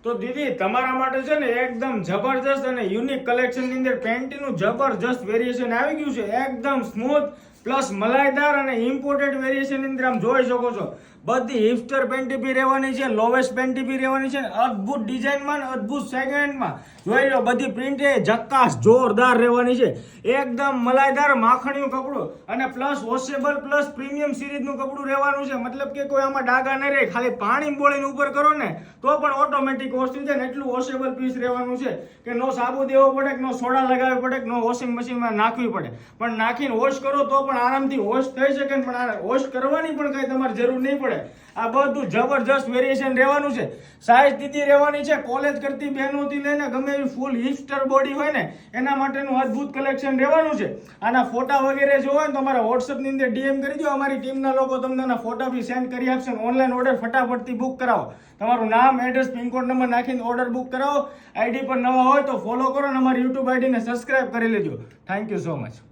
તો દીદી તમારા માટે છે ને એકદમ જબરજસ્ત અને યુનિક કલેક્શનની અંદર પેન્ટીનું જબરજસ્ત વેરિએશન આવી ગયું છે. એકદમ સ્મૂથ પ્લસ મલાઈદાર અને ઇમ્પોર્ટેડ વેરિએશન ની અંદર આમ જોઈ શકો છો. બધી હિપસ્ટર પેન્ટી બી રહેવાની છે, લોવેસ્ટ પેન્ટી બી રહેવાની છે. અદ્ભુત ડિઝાઇનમાં અદ્ભુત સેગમેન્ટમાં જોઈ લો. બધી પ્રિન્ટ એ જક્કાસ જોરદાર રહેવાની છે. એકદમ મલાઈદાર માખણીયું કપડું અને પ્લસ વોશેબલ પ્લસ પ્રીમિયમ સિરીઝનું કપડું રહેવાનું છે. મતલબ કે કોઈ આમાં ડાઘા ન રહે. ખાલી પાણી બોળીને ઉપર કરો ને તો પણ ઓટોમેટિક વોશ થઈ જાય ને એટલું વોશેબલ પીસ રહેવાનું છે કે નો સાબુ દેવો પડે કે નો સોડા લગાવવી પડે કે નો વોશિંગ મશીનમાં નાખવી પડે. પણ નાખીને વોશ કરો તો પણ આરામથી વોશ થઈ શકે ને. પણ આ વોશ કરવાની પણ કઈ તમારે જરૂર નહીં પડે. આ બધું જબરજસ્ત વેરિએશન રહેવાનું છે. સાઈઝ દીદી રહેવાની છે કોલેજ કરતી બહેનોથી લઈને ગમે એવી ફૂલ હિપસ્ટર બોડી હોય ને એના માટેનું અદ્ભુત કલેક્શન રહેવાનું છે. આના ફોટા વગેરે જોવા ને તો અમારા વોટ્સઅપની અંદર ડીએમ કરી દો. અમારી ટીમના લોકો તમને આના ફોટા બી સેન્ડ કરી આપશે. ઓનલાઈન ઓર્ડર ફટાફટથી બુક કરાવો. તમારું નામ, એડ્રેસ, પિનકોડ નંબર નાખીને ઓર્ડર બુક કરાવો. આઈડી પર નવા હોય તો ફોલો કરો અને અમારી યુટ્યુબ આઈડીને સબસ્ક્રાઇબ કરી લેજો. Thank you so much.